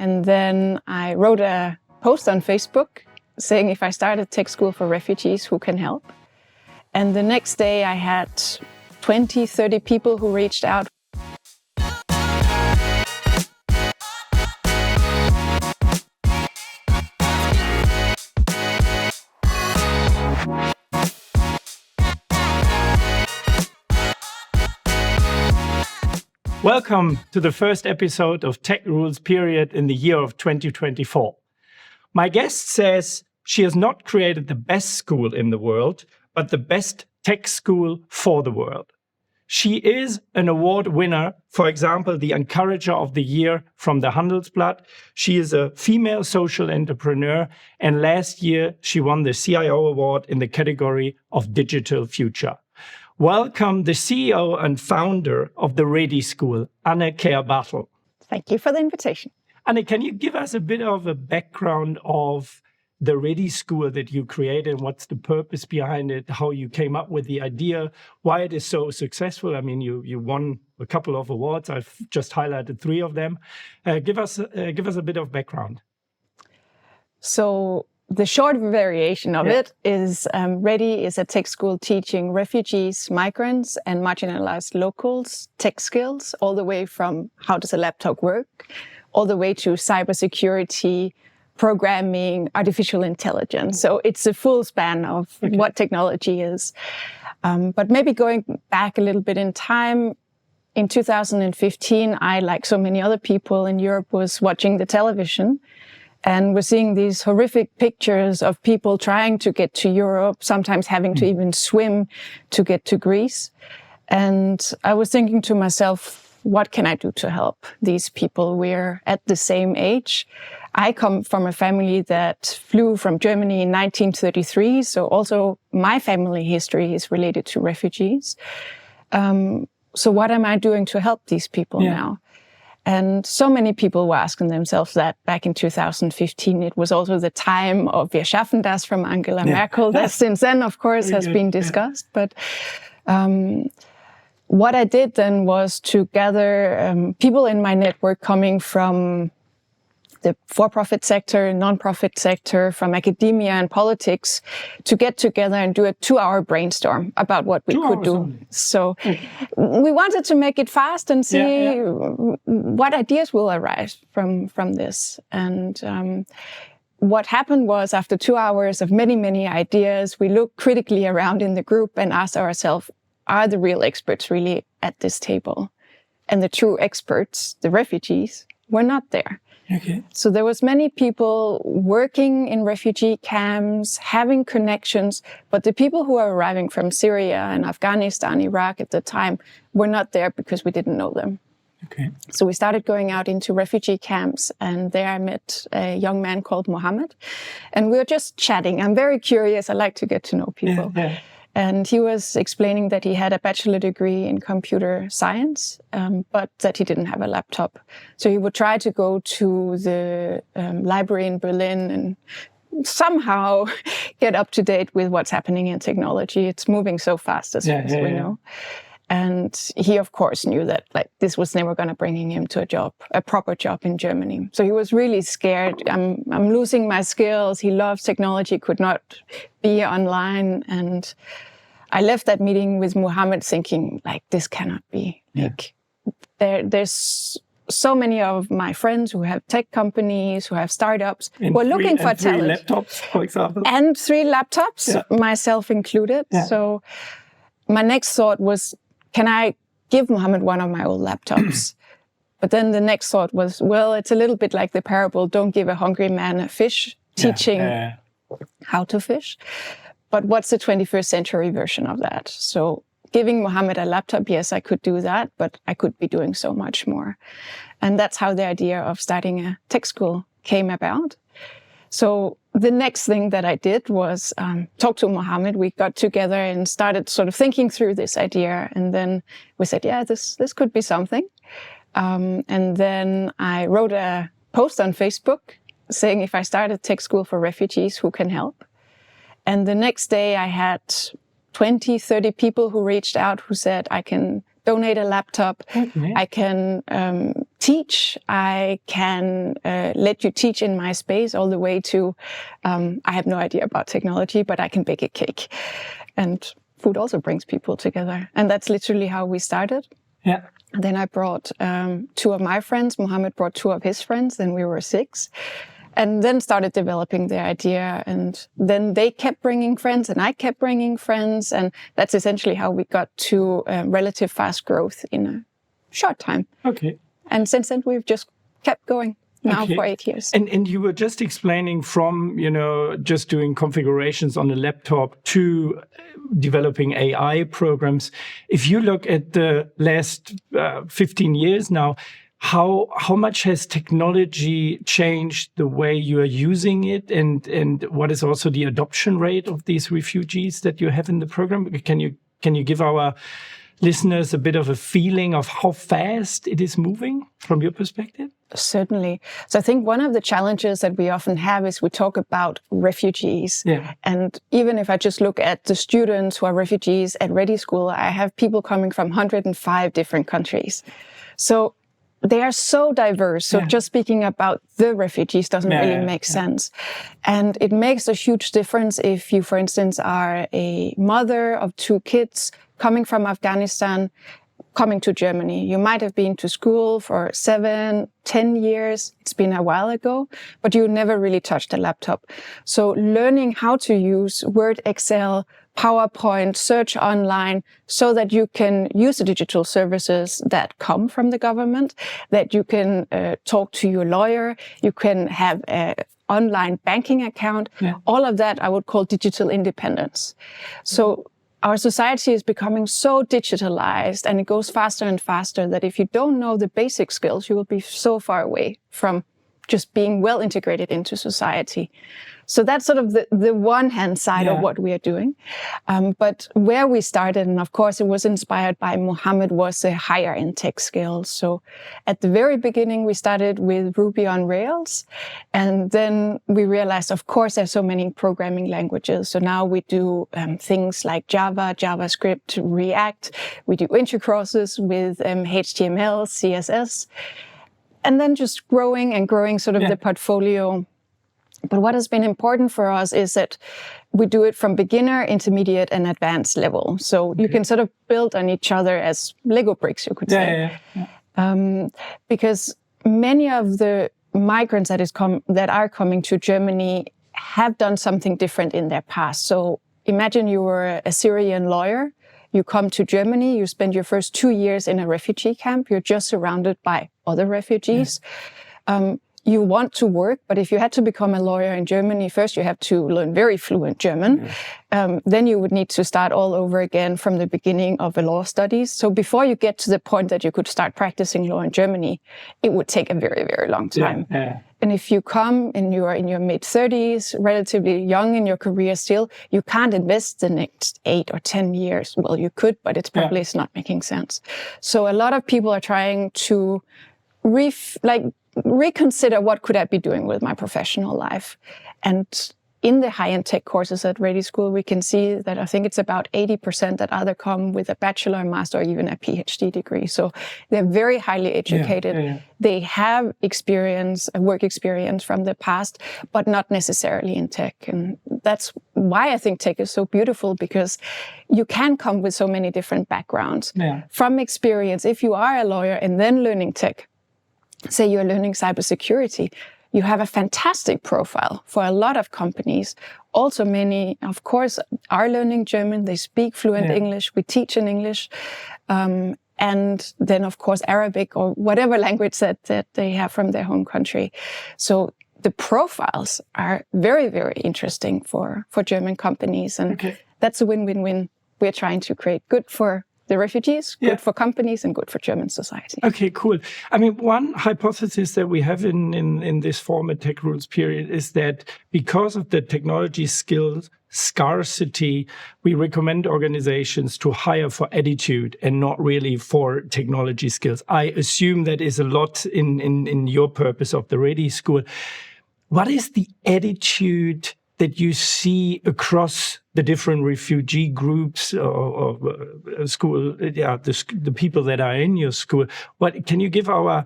And then I wrote a post on Facebook saying if I start a tech school for refugees, who can help? And the next day I had 20, 30 people who reached out. Welcome to the first episode of Tech.Rulez.Period in the year of 2024. My guest says she has not created the best school in the world, but the best tech school for the world. She is an award winner, for example, the Encourager of the Year from the Handelsblatt. She is a female social entrepreneur, and last year she won the CIO award in the category of Digital Future. Welcome the CEO and founder of the ReDI School, Anne Kjær Bathel. Thank you for the invitation. Anne, can you give us a bit of a background of the ReDI School that you created? What's the purpose behind it? How you came up with the idea? Why it is so successful? I mean, you won a couple of awards. I've just highlighted 3 of them. Give us a bit of background. So the short variation of it is ReDI is a tech school teaching refugees, migrants, and marginalized locals tech skills, all the way from how does a laptop work, all the way to cybersecurity, programming, artificial intelligence. So it's a full span of what technology is. But maybe going back a little bit in time, in 2015, I, like so many other people in Europe, was watching the television. And we're seeing these horrific pictures of people trying to get to Europe, sometimes having to even swim to get to Greece. And I was thinking to myself, what can I do to help these people? We're at the same age. I come from a family that flew from Germany in 1933. So also my family history is related to refugees. So what am I doing to help these people now? And so many people were asking themselves that back in 2015. It was also the time of Wir schaffen das from Angela Merkel. That since then, of course, has been discussed. But what I did then was to gather people in my network coming from the for-profit sector, non-profit sector, from academia and politics, to get together and do a 2-hour brainstorm about what we could do. So we wanted to make it fast and see what ideas will arise from this. And what happened was, after 2 hours of many, many ideas, we looked critically around in the group and asked ourselves, are the real experts really at this table? And the true experts, the refugees, were not there. Okay. So there was many people working in refugee camps, having connections, but the people who were arriving from Syria and Afghanistan, Iraq at the time were not there because we didn't know them. Okay. So we started going out into refugee camps, and there I met a young man called Mohammed, and we were just chatting. I'm very curious. I like to get to know people. And he was explaining that he had a bachelor degree in computer science, but that he didn't have a laptop. So he would try to go to the library in Berlin and somehow get up to date with what's happening in technology. It's moving so fast, as we know. And he, of course, knew that this was never going to bring him to a proper job in Germany. So he was really scared. I'm losing my skills. He loves technology, could not be online. And I left that meeting with Mohammed thinking, this cannot be. There's so many of my friends who have tech companies, who have startups, who are looking for talent. 3 laptops, for example. And 3 laptops, myself included. So my next thought was, can I give Mohammed one of my old laptops? But then the next thought was, well, it's a little bit like the parable, don't give a hungry man a fish, teaching how to fish. But what's the 21st century version of that? So giving Mohammed a laptop, yes, I could do that, but I could be doing so much more. And that's how the idea of starting a tech school came about. So the next thing that I did was talk to Mohammed. We got together and started sort of thinking through this idea. And then we said, this could be something. And then I wrote a post on Facebook saying if I start a tech school for refugees, who can help? And the next day I had 20, 30 people who reached out who said, I can donate a laptop. I can teach. I can let you teach in my space, all the way to, I have no idea about technology, but I can bake a cake. And food also brings people together. And that's literally how we started. Yeah. Then I brought 2 of my friends. Mohammed brought 2 of his friends. Then we were 6. And then started developing the idea. And then they kept bringing friends and I kept bringing friends. And that's essentially how we got to relative fast growth in a short time. Okay. And since then, we've just kept going now for 8 years. And you were just explaining from, just doing configurations on a laptop to developing AI programs. If you look at the last 15 years now, how much has technology changed the way you are using it, and what is also the adoption rate of these refugees that you have in the program? Can you give our listeners a bit of a feeling of how fast it is moving from your perspective? Certainly. So I think one of the challenges that we often have is we talk about refugees. Yeah. And even if I just look at the students who are refugees at ReDI School, I have people coming from 105 different countries. So they are so diverse. So just speaking about the refugees doesn't really make sense. And it makes a huge difference if you, for instance, are a mother of 2 kids coming from Afghanistan, coming to Germany. You might have been to school for 7, 10 years. It's been a while ago, but you never really touched a laptop. So learning how to use Word, Excel, PowerPoint, search online, so that you can use the digital services that come from the government, that you can talk to your lawyer, you can have an online banking account. All of that I would call digital independence. So our society is becoming so digitalized, and it goes faster and faster, that if you don't know the basic skills, you will be so far away from just being well integrated into society. So that's sort of the one hand side of what we are doing. But where we started, and of course it was inspired by Mohammed, was a higher end tech skills. So at the very beginning, we started with Ruby on Rails. And then we realized, of course, there's so many programming languages. So now we do things like Java, JavaScript, React. We do intro courses with HTML, CSS. And then just growing and growing sort of the portfolio. But what has been important for us is that we do it from beginner, intermediate, and advanced level. So you can sort of build on each other as Lego bricks, you could say. Because many of the migrants that are coming to Germany have done something different in their past. So imagine you were a Syrian lawyer. You come to Germany, you spend your first 2 years in a refugee camp. You're just surrounded by other refugees. You want to work, but if you had to become a lawyer in Germany, first you have to learn very fluent German. Then you would need to start all over again from the beginning of the law studies. So before you get to the point that you could start practicing law in Germany, it would take a very, very long time. And if you come and you are in your mid-30s, relatively young in your career still, you can't invest the next 8 or 10 years. Well, you could, but it's probably not making sense. So a lot of people are trying to reconsider, what could I be doing with my professional life? And in the high-end tech courses at ReDI School, we can see that I think it's about 80% that either come with a bachelor, master, or even a PhD degree. So they're very highly educated. They have experience, work experience from the past, but not necessarily in tech. And that's why I think tech is so beautiful, because you can come with so many different backgrounds. From experience, if you are a lawyer and then learning tech, say you're learning cybersecurity, you have a fantastic profile for a lot of companies. Also, many, of course, are learning German. They speak fluent English. We teach in English. And then, of course, Arabic or whatever language that they have from their home country. So the profiles are very, very interesting for German companies. And that's a win-win-win we're trying to create. Good for the refugees, good for companies, and good for German society. Okay, cool. I mean, one hypothesis that we have in this format, Tech.Rulez.Period, is that because of the technology skills scarcity, we recommend organizations to hire for attitude and not really for technology skills. I assume that is a lot in your purpose of the ReDI School. What is the attitude that you see across the different refugee groups or school, the people that are in your school? What can you give our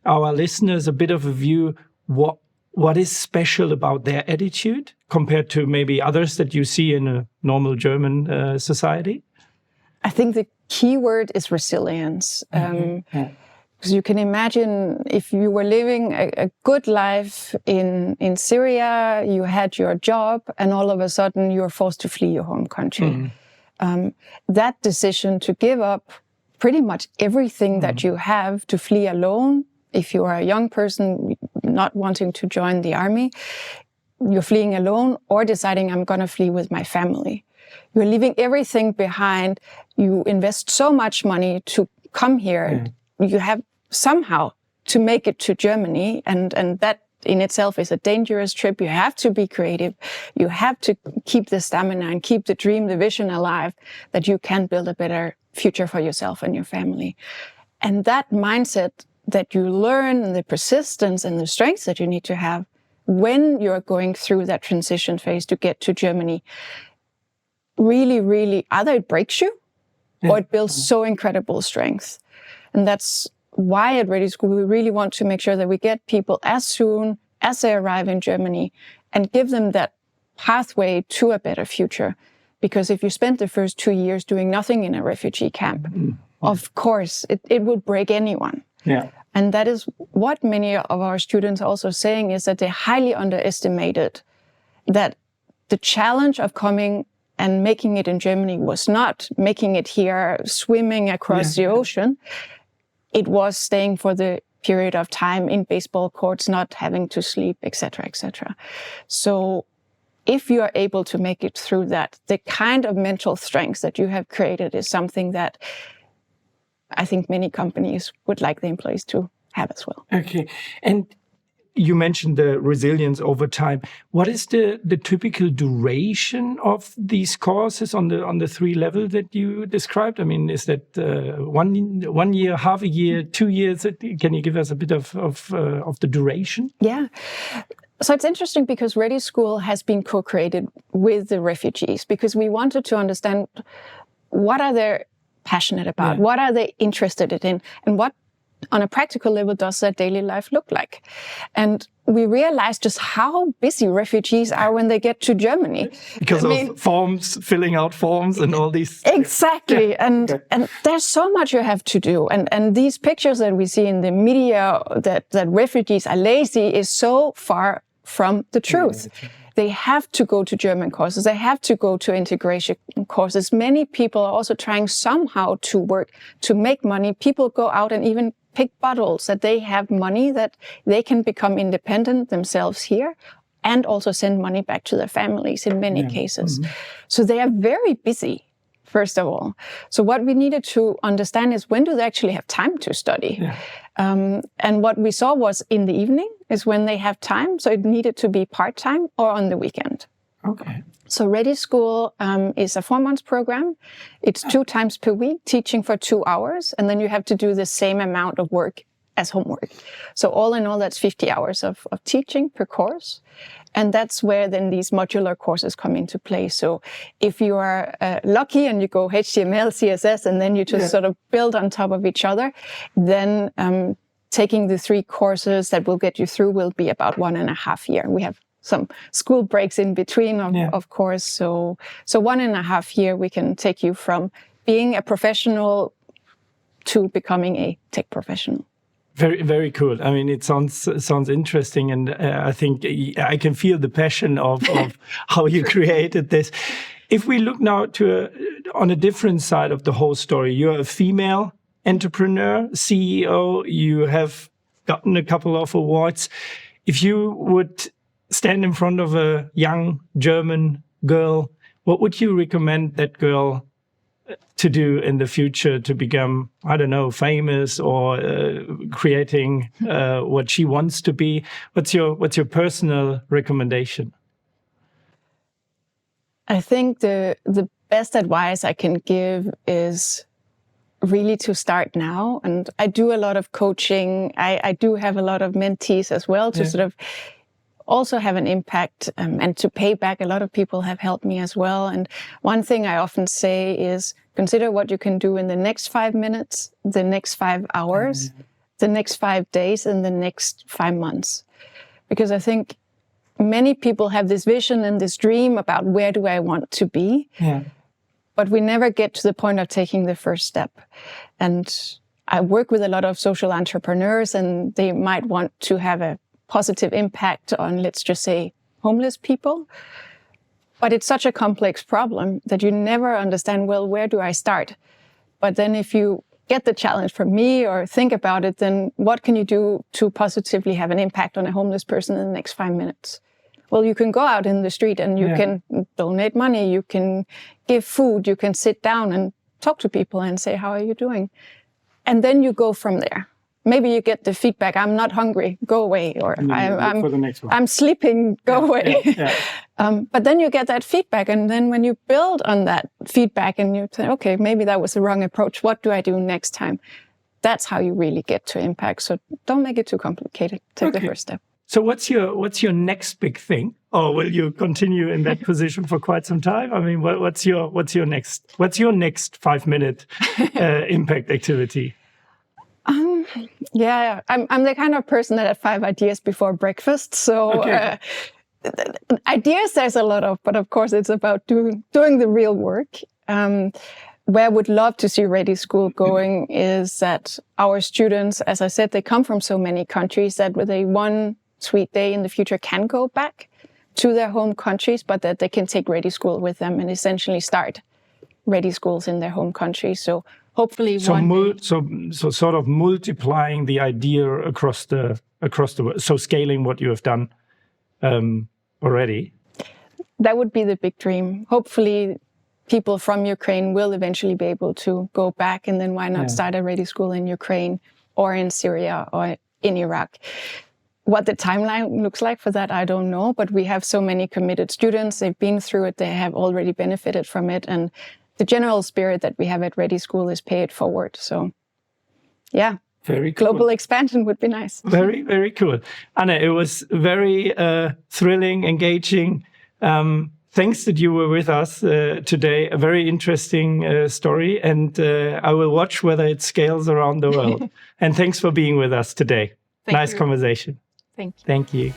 our listeners a bit of a view what is special about their attitude compared to maybe others that you see in a normal German society? I think the key word is resilience. Because you can imagine if you were living a good life in Syria, you had your job, and all of a sudden you're forced to flee your home country. That decision to give up pretty much everything that you have to flee alone, if you are a young person not wanting to join the army, you're fleeing alone or deciding I'm going to flee with my family. You're leaving everything behind. You invest so much money to come here. You have somehow to make it to Germany, and that in itself is a dangerous trip. You have to be creative. You have to keep the stamina and keep the dream, the vision alive that you can build a better future for yourself and your family. And that mindset that you learn, and the persistence and the strength that you need to have when you're going through that transition phase to get to Germany, really, really, either it breaks you or it builds so incredible strength. And that's why at ReDI School we really want to make sure that we get people as soon as they arrive in Germany and give them that pathway to a better future. Because if you spend the first 2 years doing nothing in a refugee camp, of course, it would break anyone. And that is what many of our students are also saying, is that they highly underestimated that the challenge of coming and making it in Germany was not making it here, swimming across the ocean. It was staying for the period of time in baseball courts, not having to sleep, etc., etc. So if you are able to make it through that, the kind of mental strength that you have created is something that I think many companies would like the employees to have as well. Okay. And you mentioned the resilience over time. What is the typical duration of these courses on the 3 levels that you described? I mean, is that 1 year, half a year, 2 years? Can you give us a bit of the duration? Yeah. So it's interesting because ReDI School has been co-created with the refugees because we wanted to understand what are they passionate about, what are they interested in, and what on a practical level does their daily life look like. And we realized just how busy refugees are when they get to Germany. Because of forms, filling out forms and all these. Exactly. And there's so much you have to do. And these pictures that we see in the media that refugees are lazy is so far from the truth. They have to go to German courses. They have to go to integration courses. Many people are also trying somehow to work, to make money. People go out and even pick bottles that they have money that they can become independent themselves here and also send money back to their families in many cases. So they are very busy, first of all. So what we needed to understand is when do they actually have time to study? And what we saw was in the evening is when they have time. So it needed to be part-time or on the weekend. Okay. So ReDI School is a 4-month program. It's 2 times per week, teaching for 2 hours. And then you have to do the same amount of work as homework. So all in all, that's 50 hours of teaching per course. And that's where then these modular courses come into play. So if you are lucky and you go HTML, CSS, and then you just sort of build on top of each other, then taking the 3 courses that will get you through will be about 1.5 years. We have some school breaks in between, of course. So 1.5 years, we can take you from being a professional to becoming a tech professional. Very, very cool. I mean, it sounds interesting, and I think I can feel the passion of how you created this. If we look now on a different side of the whole story, you're a female entrepreneur, CEO. You have gotten a couple of awards. If you would stand in front of a young German girl, what would you recommend that girl to do in the future to become, I don't know, famous or creating what she wants to be? What's your personal recommendation? I think the best advice I can give is really to start now. And I do a lot of coaching. I do have a lot of mentees as well to sort of also have an impact and to pay back. A lot of people have helped me as well. And one thing I often say is consider what you can do in the next 5 minutes, the next 5 hours, the next 5 days and the next 5 months. Because I think many people have this vision and this dream about where do I want to be, but we never get to the point of taking the first step. And I work with a lot of social entrepreneurs, and they might want to have a positive impact on, let's just say, homeless people. But it's such a complex problem that you never understand, well, where do I start? But then if you get the challenge from me or think about it, then what can you do to positively have an impact on a homeless person in the next 5 minutes? Well, you can go out in the street and you can donate money, you can give food, you can sit down and talk to people and say, how are you doing? And then you go from there. Maybe you get the feedback, I'm not hungry, go away, or I'm sleeping, go away. But then you get that feedback, and then when you build on that feedback and you say, okay, maybe that was the wrong approach, what do I do next time? That's how you really get to impact. So don't make it too complicated. Take the first step. So what's your next big thing? Or will you continue in that position for quite some time? I mean, what's your next 5-minute impact activity? I'm the kind of person that had 5 ideas before breakfast. So ideas there's a lot of, but of course it's about doing the real work. Where I would love to see ReDI School going is that our students, as I said, they come from so many countries that with one sweet day in the future can go back to their home countries, but that they can take ReDI School with them and essentially start ReDI schools in their home country. So hopefully so sort of multiplying the idea across the world, so scaling what you have done already. That would be the big dream. Hopefully people from Ukraine will eventually be able to go back, and then why not start a ReDI School in Ukraine or in Syria or in Iraq. What the timeline looks like for that, I don't know, but we have so many committed students. They've been through it. They have already benefited from it. And the general spirit that we have at ReDI School is pay it forward. So, very cool. Global expansion would be nice. Very, very cool. Anne, it was very thrilling, engaging. Thanks that you were with us today. A very interesting story. And I will watch whether it scales around the world. And thanks for being with us today. Nice conversation. Thank you. Thank you.